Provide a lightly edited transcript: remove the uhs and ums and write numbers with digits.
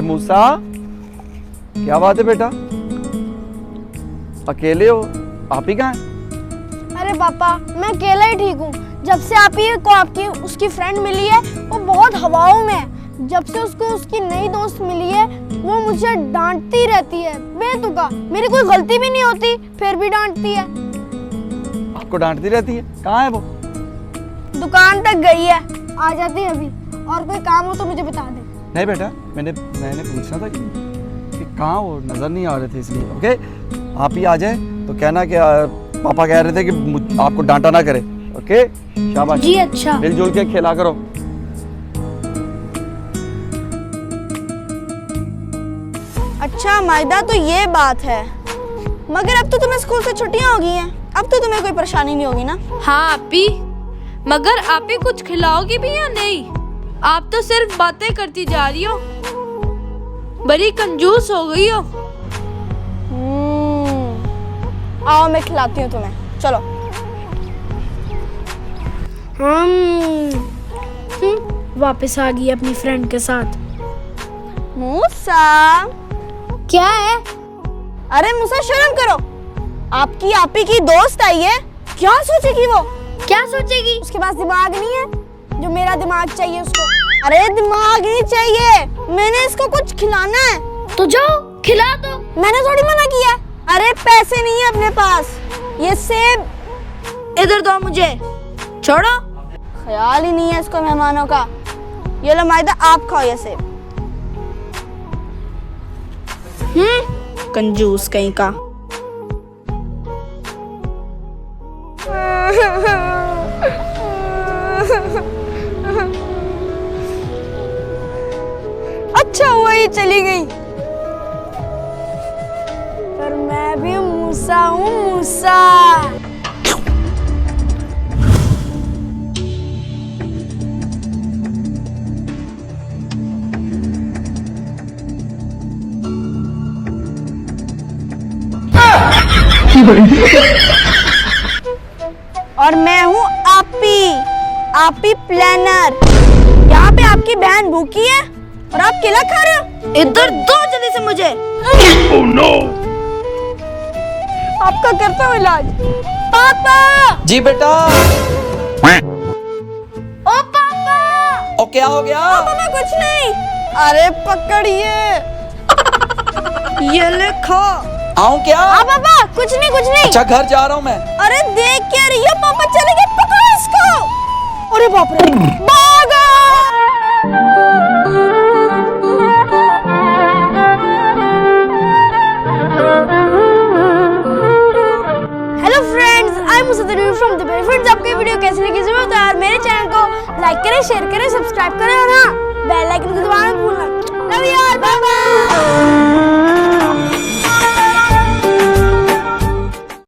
मूसा, क्या बात है बेटा, अकेले हो? आप ही कहाँ हैं? अरे पापा, मैं अकेला ही ठीक हूँ। जब से आप ही को आपकी उसकी फ्रेंड मिली है, वो बहुत हवाओं में है। जब से उसको उसकी नई दोस्त मिली है, वो मुझे डांटती रहती है बेतुका। मेरी कोई गलती भी नहीं होती, फिर भी डांटती है। आपको डांटती रहती है? कहाँ है वो? दुकान तक गई है, आ जाती है अभी। और कोई काम हो तो मुझे बता दे। नहीं बेटा, मैंने पूछा था कि कहाँ वो, नजर नहीं आ रहे थे इसलिए। ओके, आप ही आ जाए तो कहना कि पापा कह रहे थे कि आपको डांटा ना करे। ओके, शाबाश जी। अच्छा, मिलजुल के खेला करो। अच्छा मायदा, तो ये बात है। मगर अब तो तुम्हें स्कूल से छुट्टियां हो गई हैं, अब तो तुम्हें कोई परेशानी नहीं होगी ना? हाँ आपी, मगर आप ही कुछ खिलाओगी भी या नहीं? आप तो सिर्फ बातें करती जा रही हो, बड़ी कंजूस हो गई हो। आओ मैं खिलाती हूँ तुम्हें, चलो। वापस आ गई अपनी फ्रेंड के साथ। मूसा, क्या है? अरे मूसा शर्म करो, आपकी आपी की दोस्त आई है। क्या सोचेगी वो? क्या सोचेगी? उसके पास दिमाग नहीं है जो मेरा दिमाग चाहिए उसको। अरे दिमाग नहीं चाहिए, मैंने इसको कुछ खिलाना है। तो जाओ खिला दो। मैंने थोड़ी मना किया। अरे पैसे नहीं है अपने पास। ये सेब इधर दो मुझे, छोड़ो। ख्याल ही नहीं है इसको मेहमानों का। ये लो मायदा, आप खाओ ये सेब। कंजूस कहीं का। अच्छा हुआ ये चली गई, पर मैं भी मूसा हूँ, मूसा। और मैं हूँ आपी प्लानर। यहाँ पे आपकी बहन भूखी है और आप केला खा रहे हो। इधर दो जल्दी से मुझे। Oh no! आपका करता हूँ इलाज। पापा! जी बेटा। ओ पापा! ओ क्या हो गया? पापा कुछ नहीं। अरे पकड़िए। ये ले खा। आऊं क्या? हाँ पापा, कुछ नहीं कुछ नहीं। अच्छा घर जा रहा हूँ मैं। अरे देख क्या रही है, पापा चले गए, पकड़ो इसको। अरे बाप रे, भागो! Hello friends, I am musa from Dubai. Friends, आपको ये वीडियो कैसी लगी जरूर बताएं और मेरे चैनल को लाइक करें, शेयर करें, सब्सक्राइब करें